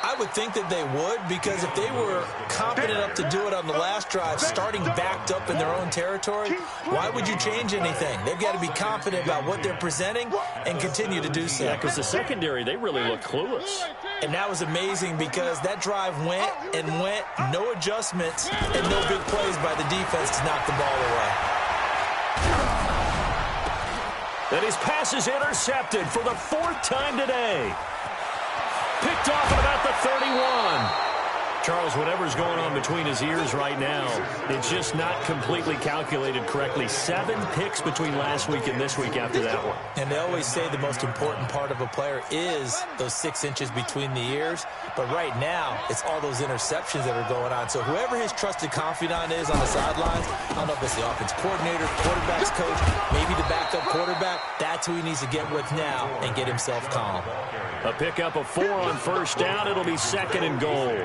I I would think that they would, because if they were confident enough to do it on the last drive, starting backed up in their own territory, why would you change anything? They've got to be confident about what they're presenting and continue to do so. Yeah, because the secondary, they really look clueless. And that was amazing because that drive went and went, no adjustments, and no big plays by the defense to knock the ball away. And his pass is intercepted for the 4th time today. Picked off at about the 31. Charles, whatever's going on between his ears right now, it's just not completely calculated correctly. 7 picks between last week and this week after that one. And they always say the most important part of a player is those 6 inches between the ears. But right now, it's all those interceptions that are going on. So whoever his trusted confidant is on the sidelines, I don't know if it's the offense coordinator, quarterback's coach, maybe the backup quarterback, that's who he needs to get with now and get himself calm. A pickup of 4 on first down. It'll be 2nd and goal.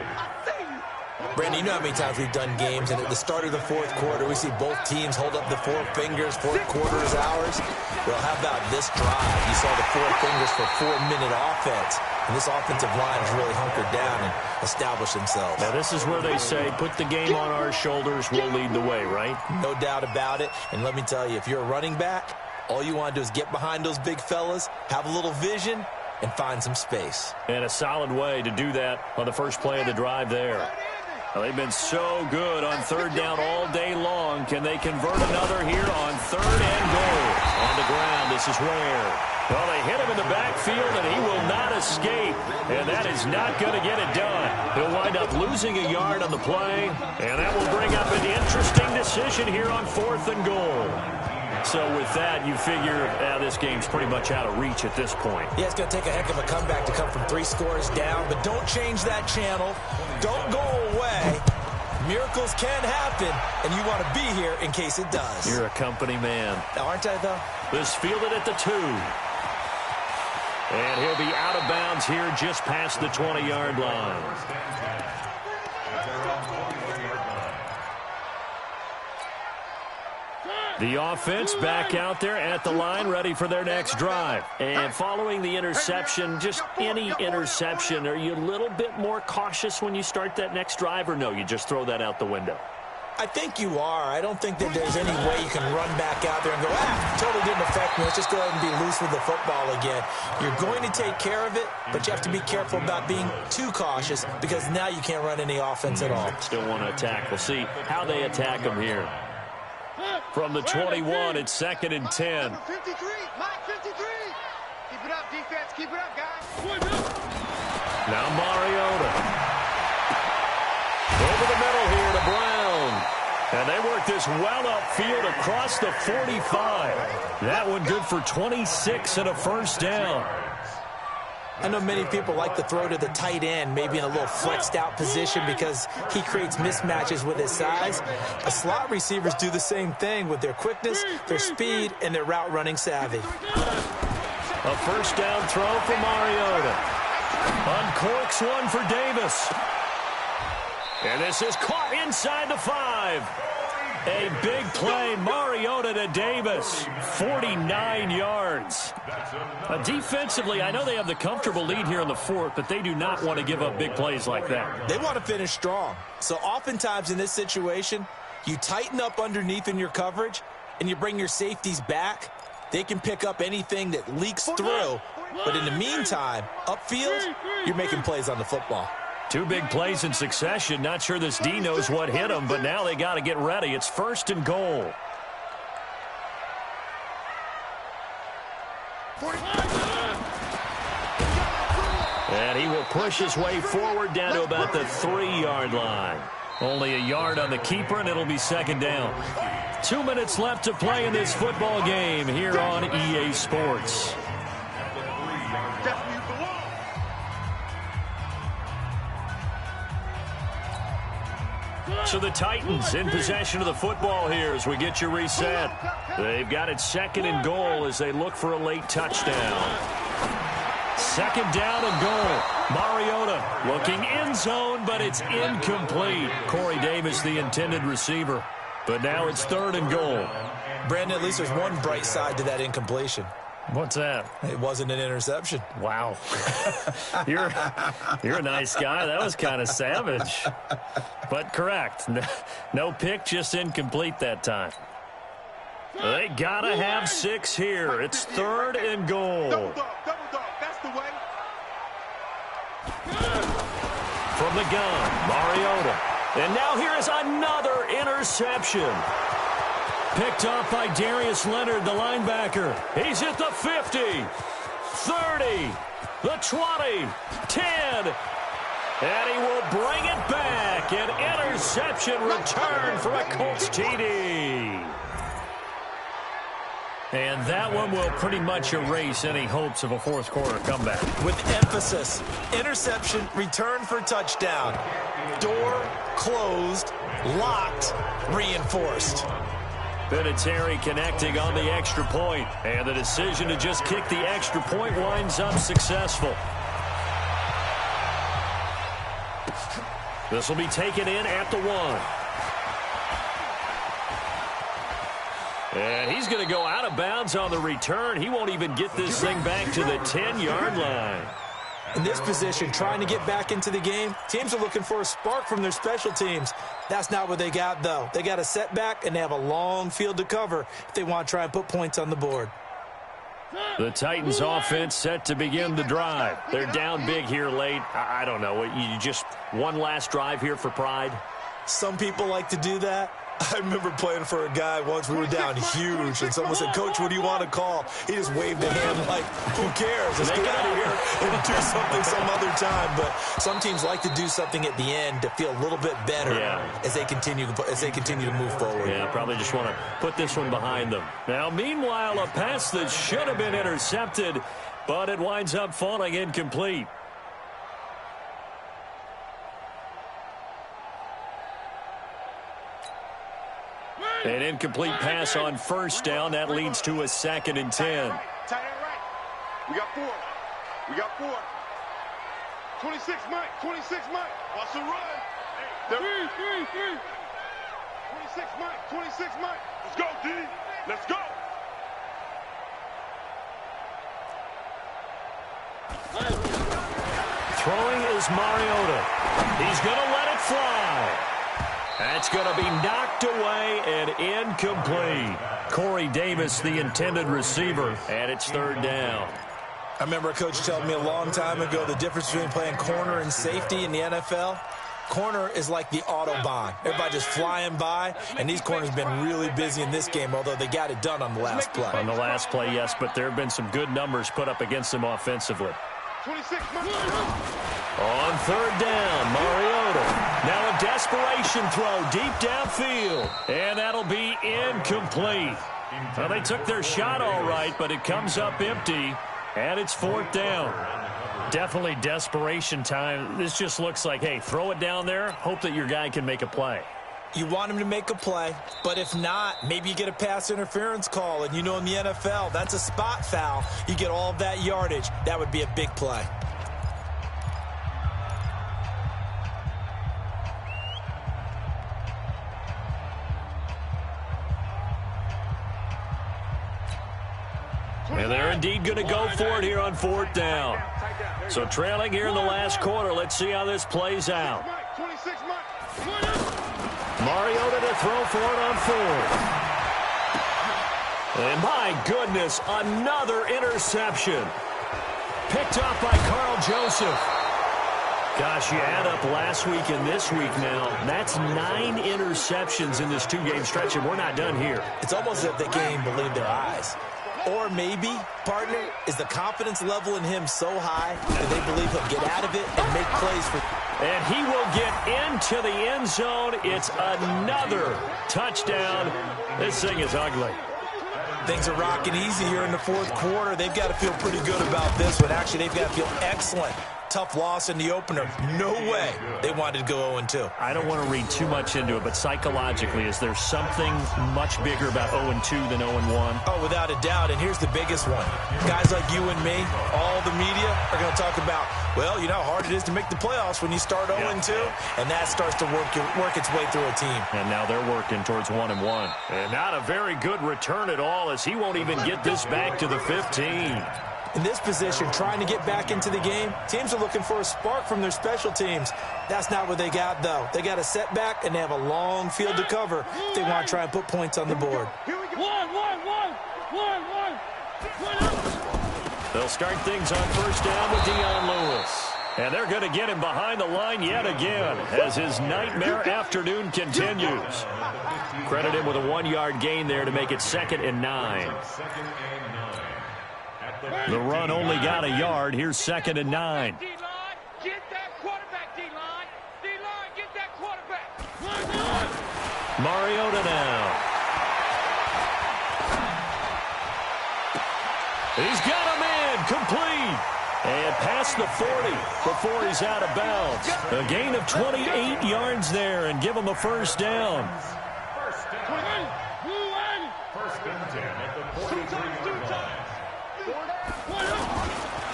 Brandon, you know how many times we've done games, and at the start of the 4th quarter, we see both teams hold up the 4 fingers, 4th quarter is ours. Well, how about this drive? You saw the 4 fingers for 4-minute offense, and this offensive line has really hunkered down and established themselves. Now, this is where they say, put the game on our shoulders, we'll lead the way, right? No doubt about it, and let me tell you, if you're a running back, all you want to do is get behind those big fellas, have a little vision, and find some space. And a solid way to do that on the first play of the drive there. Well, they've been so good on 3rd down all day long. Can they convert another here on 3rd and goal? On the ground, this is where. Well, they hit him in the backfield, and he will not escape. And that is not going to get it done. He'll wind up losing a yard on the play, and that will bring up an interesting decision here on 4th and goal. So with that, you figure this game's pretty much out of reach at this point. Yeah, it's going to take a heck of a comeback to come from 3 scores down, but don't change that channel. Don't go away. Miracles can happen, and you want to be here in case it does. You're a company man. Aren't I, though? This fielded at the 2. And he'll be out of bounds here just past the 20-yard line. The offense back out there at the line, ready for their next drive. And following the interception, just any interception, are you a little bit more cautious when you start that next drive, or no, you just throw that out the window? I think you are. I don't think that there's any way you can run back out there and go, totally didn't affect me. Let's just go ahead and be loose with the football again. You're going to take care of it, but you have to be careful about being too cautious because now you can't run any offense at all. Still want to attack. We'll see how they attack them here. From the 21, it's 2nd and 10. 53, Mike 53. Keep it up, defense. Keep it up, guys. Now Mariota. Over the middle here to Brown. And they work this well upfield across the 45. That one good for 26 and a first down. I know many people like to throw to the tight end, maybe in a little flexed out position because he creates mismatches with his size. The slot receivers do the same thing with their quickness, their speed, and their route running savvy. A first down throw for Mariota. Uncorks one for Davis. And this is caught inside the 5. A big play, Mariota to Davis, 49 yards. Defensively, I know they have the comfortable lead here in the 4th, but they do not want to give up big plays like that. They want to finish strong. So oftentimes in this situation, you tighten up underneath in your coverage, and you bring your safeties back. They can pick up anything that leaks through. But in the meantime, upfield, you're making plays on the football. 2 big plays in succession. Not sure this D knows what hit him, but now they got to get ready. It's 1st and goal. And he will push his way forward down to about the 3-yard line. Only a yard on the keeper, and it'll be 2nd down. 2 minutes left to play in this football game here on EA Sports. So the Titans in possession of the football here as we get you reset. They've got it 2nd and goal as they look for a late touchdown. 2nd down and goal. Mariota looking end zone, but it's incomplete. Corey Davis, the intended receiver. But now it's 3rd and goal. Brandon, at least there's one bright side to that incompletion. What's that? It wasn't an interception. Wow. You're a nice guy. That was kind of savage. But correct. No pick, just incomplete that time. They got to have 6 here. It's 3rd and goal. Double dog. That's the way. From the gun, Mariota. And now here is another interception. Picked off by Darius Leonard, the linebacker. He's at the 50, 30, the 20, 10. And he will bring it back. An interception return for a Colts TD. And that one will pretty much erase any hopes of a fourth-quarter comeback. With emphasis, interception, return for touchdown. Door closed, locked, reinforced. Vinatieri connecting on the extra point. And the decision to just kick the extra point winds up successful. This will be taken in at the 1. And he's going to go out of bounds on the return. He won't even get this thing back to the 10-yard line. In this position, trying to get back into the game, teams are looking for a spark from their special teams. That's not what they got, though. They got a setback, and they have a long field to cover if they want to try and put points on the board. The Titans offense set to begin the drive. They're down big here late. I don't know. You just one last drive here for pride? Some people like to do that. I remember playing for a guy once. We were down huge, and someone said, "Coach, what do you want to call?" He just waved a hand like, "Who cares? Let's get out of here and do something some other time." But some teams like to do something at the end to feel a little bit better as they continue to move forward. Yeah, probably just want to put this one behind them. Now, meanwhile, a pass that should have been intercepted, but it winds up falling incomplete. An incomplete pass on first down. That leads to a 2nd and 10. Tight end right. We got 4. 26 Mike. What's the run? 26 Mike. Let's go, D. Let's go. Throwing is Mariota. He's going to let it fly. That's going to be knocked away and incomplete. Corey Davis, the intended receiver, and it's 3rd down. I remember a coach telling me a long time ago the difference between playing corner and safety in the NFL. Corner is like the Autobahn. Everybody just flying by, and these corners have been really busy in this game, although they got it done on the last play. On the last play, yes, but there have been some good numbers put up against them offensively. 26 On 3rd down, Mariota. Now a desperation throw deep downfield. And that'll be incomplete. Well, they took their shot all right, but it comes up empty. And it's 4th down. Definitely desperation time. This just looks like, hey, throw it down there. Hope that your guy can make a play. You want him to make a play, but if not, maybe you get a pass interference call. And you know in the NFL, that's a spot foul. You get all of that yardage. That would be a big play. And they're indeed going to go for it here on 4th down. So trailing here in the last quarter. Let's see how this plays out. Mariota to throw for it on 4th. And my goodness, another interception. Picked off by Carl Joseph. Gosh, you add up last week and this week now. That's 9 interceptions in this 2-game stretch, and we're not done here. It's almost as if they can't even believe their eyes. Or maybe, partner, is the confidence level in him so high that they believe he'll get out of it and make plays for. And he will get into the end zone. It's another touchdown. This thing is ugly. Things are rocking easy here in the 4th quarter. They've got to feel pretty good about this one. Actually, they've got to feel excellent tough loss in the opener. No way they wanted to go 0-2. I don't want to read too much into it, but psychologically, is there something much bigger about 0-2 than 0-1? Oh, without a doubt, and here's the biggest one. Guys like you and me, all the media, are going to talk about, well, you know how hard it is to make the playoffs when you start 0-2, and that starts to work its way through a team. And now they're working towards 1-1. And not a very good return at all, as he won't even get this back to the 15. In this position, trying to get back into the game, teams are looking for a spark from their special teams. That's not what they got, though. They got a setback, and they have a long field to cover if they want to try and put points on the board. They'll start things on first down with Dion Lewis. And they're going to get him behind the line yet again as his nightmare afternoon continues. Credit him with a 1-yard gain there to make it 2nd and 9. The run only got a yard. Here's 2nd and 9. D-line, get that quarterback, D-line. D-line, get that quarterback. Mariota now. He's got him in, complete. And past the 40 before he's out of bounds. A gain of 28 yards there and give him a first down. First and 10 at the 43-yard line.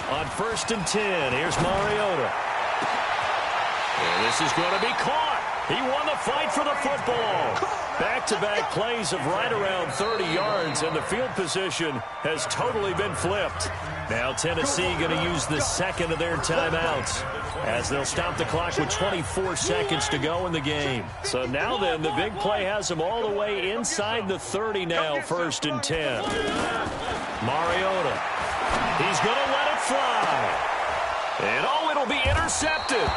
On 1st and 10, here's Mariota. And this is going to be caught. He won the fight for the football. Back-to-back plays of right around 30 yards, and the field position has totally been flipped. Now Tennessee going to use the second of their timeouts as they'll stop the clock with 24 seconds to go in the game. So now then, the big play has them all the way inside the 30 now, 1st and 10. Mariota. He's going to let it fly. And, oh, it'll be intercepted.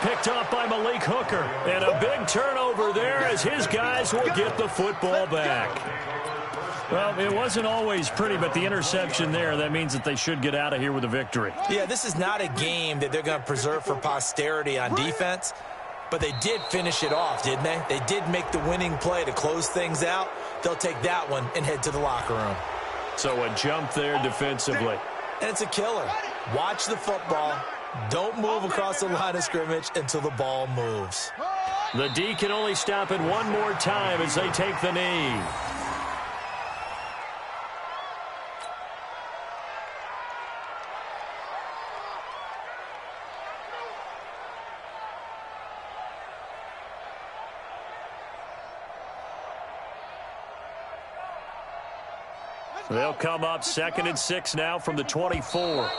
Picked up by Malik Hooker. And a big turnover there as his guys will get the football back. Well, it wasn't always pretty, but the interception there, that means that they should get out of here with a victory. Yeah, this is not a game that they're going to preserve for posterity on defense, but they did finish it off, didn't they? They did make the winning play to close things out. They'll take that one and head to the locker room. So a jump there defensively. And it's a killer. Watch the football. Don't move across the line of scrimmage until the ball moves. The D can only stop it one more time as they take the knee. They'll come up 2nd and 6 now from the 24.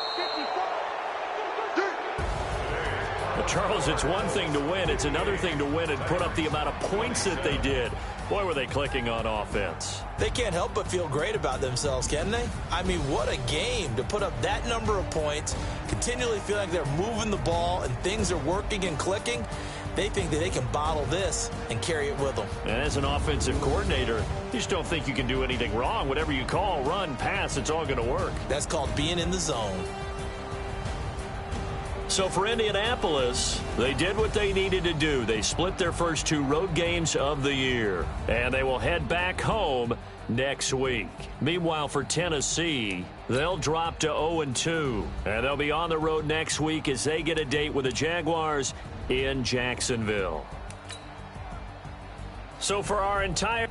But Charles, it's one thing to win. It's another thing to win and put up the amount of points that they did. Boy, were they clicking on offense. They can't help but feel great about themselves, can they? I mean, what a game to put up that number of points, continually feel like they're moving the ball and things are working and clicking. They think that they can bottle this and carry it with them. And as an offensive coordinator, you just don't think you can do anything wrong. Whatever you call, run, pass, it's all going to work. That's called being in the zone. So for Indianapolis, they did what they needed to do. They split their first 2 road games of the year, and they will head back home next week. Meanwhile, for Tennessee, they'll drop to 0-2, and they'll be on the road next week as they get a date with the Jaguars in Jacksonville. So for our entire...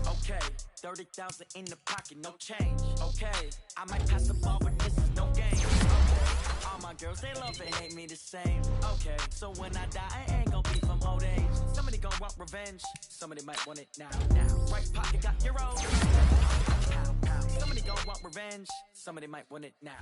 Okay, 30,000 in the pocket, no change. Okay, I might pass the ball, but this is no game. Okay, all my girls, they love and hate me the same. Okay, so when I die, I ain't gonna be from old age. Somebody gonna want revenge, somebody might want it now. Right pocket got euros. Pow, pow. Somebody gonna want revenge, somebody might want it now.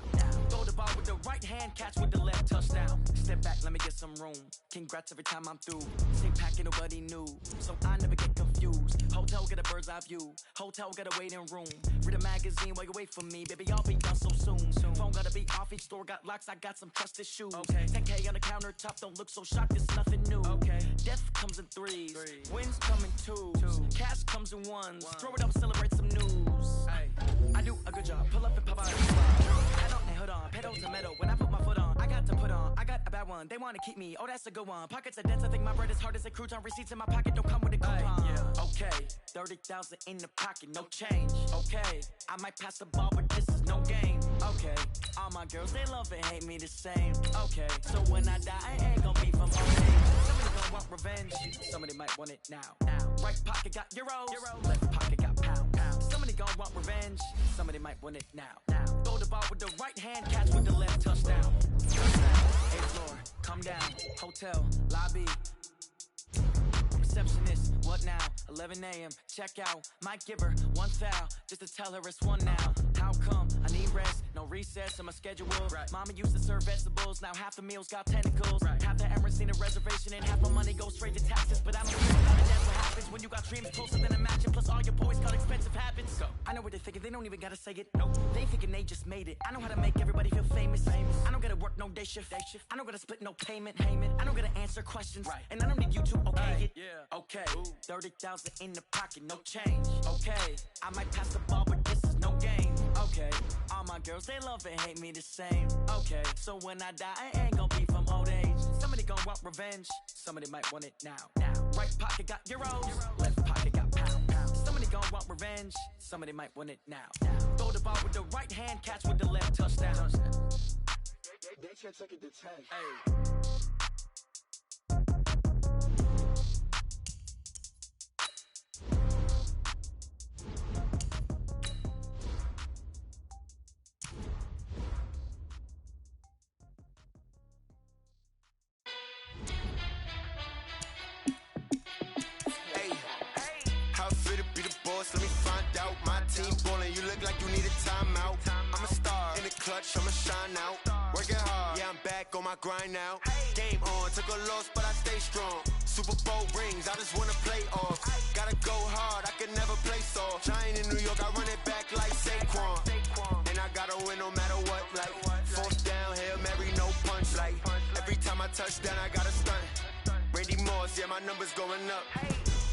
Throw the ball with the right hand, catch with the left, touchdown. Step back, let me get some room. Congrats every time I'm through. Same packet, nobody knew, so I never get confused. Hotel get a bird's eye view. Hotel got a waiting room. Read a magazine while you wait for me. Baby, I'll be done so soon. Phone gotta be off, each store got locks. I got some trusted shoes. Okay. 10K on the countertop, don't look so shocked. It's nothing new. Okay. Death comes in threes. Wins come in twos. Cash comes in ones. Throw it up, celebrate some news. Ay. I do a good job. Pull up and pop out. Hey, hold on, pedal to metal. When I put my foot on, I got to put on, I got a bad one. They want to keep me, oh, that's a good one. Pockets are dense, I think my bread is hard as a crouton. Receipts in my pocket don't come with a coupon. Okay, 30,000 in the pocket, no change. Okay, I might pass the ball, but this is no game. Okay, all my girls, they love and hate me the same. Okay, so when I die, I ain't gonna be from old age. Somebody gonna want revenge, somebody might want it now. Right pocket got euros, left pocket got pound. Somebody gonna want revenge, somebody might want it now. Throw the ball with the right hand, catch with the left, touchdown. Eighth floor, come down, hotel, lobby. Receptionist, what now? 11 a.m., check out. Might give her one foul, just to tell her it's one now. How come? I need rest, no recess in my schedule. Mama used to serve vegetables, now half the meals got tentacles. Half the Emirates need a reservation, and half my money goes straight to taxes. But I don't care about it, that's what happens when you got dreams closer than a mansion. Plus all your boys got expensive habits. I know what they're thinking, they don't even gotta say it. Nope, they thinking they just made it. I know how to make everybody feel famous. I don't gotta work no day shift. I don't gotta split no payment. I don't gotta answer questions, and I don't need you to okay it. Okay, 30,000 in the pocket, no change. Okay, I might pass the ball, but this is no game. Okay, all my girls, they love and hate me the same. Okay, so when I die, I ain't gonna be from old age. Somebody gonna want revenge, somebody might want it now. Right pocket got euros, left pocket got pound. Somebody gonna want revenge, somebody might want it now. Throw the ball with the right hand, catch with the left, touchdown. They can't take it to 10. Hey. Let me find out. My team ballin', you look like you need a timeout. I'm a star in the clutch, I'ma shine out. Working hard, yeah, I'm back on my grind now. Game on, took a loss, but I stay strong. Super Bowl rings, I just wanna play off. Gotta go hard, I can never play soft. Giant in New York, I run it back like Saquon. And I gotta win no matter what, like fourth down, Hail Mary, no punch. Like every time I touch down, I gotta stunt. Randy Moss, yeah, my numbers going up.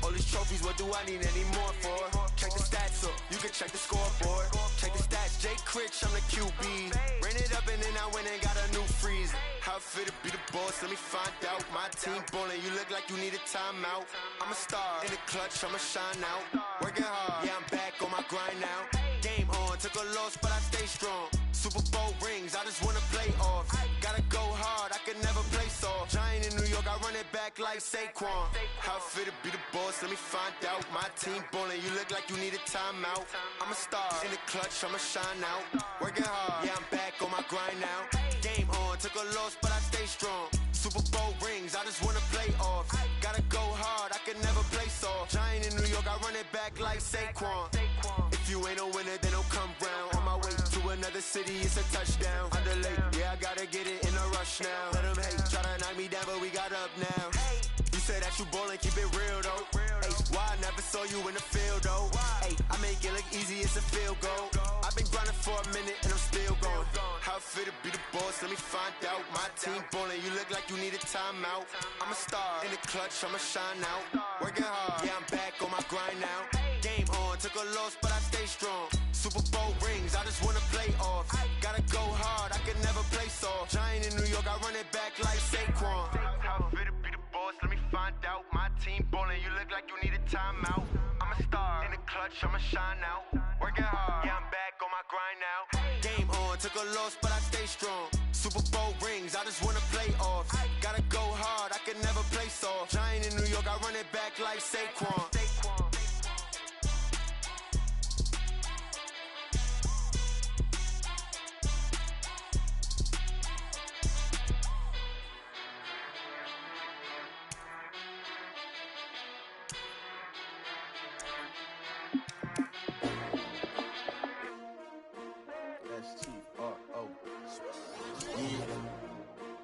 All these trophies, what do I need any more for? Check the stats up, you can check the scoreboard. Check the stats, Jay Critch, I'm the QB. Ran it up and then I went and got a new freeze. How it fit to be the boss, let me find out. My team ballin', you look like you need a timeout. I'm a star in the clutch, I'ma shine out. Working hard, yeah, I'm back on my grind now. Game on, took a loss, but I stay strong. Super Bowl rings, I just wanna play off. Gotta go hard, I can never play soft. Giant in New York, I run it back like Saquon. How it fit to be the boss, let me find out. My team ballin', you look like you need a timeout. I'm a star in the clutch, I'ma shine out. Working hard, yeah, I'm back on my grind now. Game on, took a loss, but I stay strong. Super Bowl rings, I just wanna play off. Gotta go hard, I can never play soft. Giant in New York, I run it back like Saquon. If you ain't a winner, then don't come round. On my way to another city, it's a touchdown. Underlay, yeah, I gotta get it in a rush now. Let them hate, try to knock me down, but we got up now. You say that you ballin', keep it real though. Ay, why I never saw you in the field though? Ay, I make it look easy, it's a field goal. I've been grinding for a minute and I'm still going. How it fit to be the boss, let me find out. My team ballin', you look like you need a timeout. I'm a star in the clutch, I'ma shine out. Working hard, yeah, I'm back on my grind now. Game on, took a loss, but I stay strong. Super Bowl rings, I just wanna play off. Gotta go hard, I can never play soft. Giant in New York, I run it back like Saquon. How it fit to be the boss, let me find out. My team ballin', you look like you need a timeout. I'm a star in the clutch, I'ma shine out. Working hard, yeah, I'm back on my grind now. Game on, took a loss, but I stay strong. Super Bowl rings, I just wanna play off. Gotta go hard, I can never play soft. Giant in New York, I run it back like Saquon.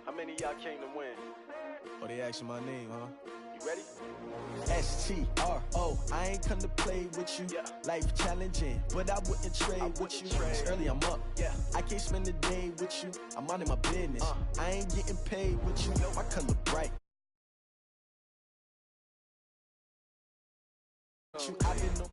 How many of y'all came to win? Oh, they asking my name, huh? You ready? H-dawg01's, I ain't come to play with you. Life challenging, but I wouldn't trade with you. It's early, I'm up. I can't spend the day with you. I'm minding my business. I ain't getting paid with you. My color bright. I've been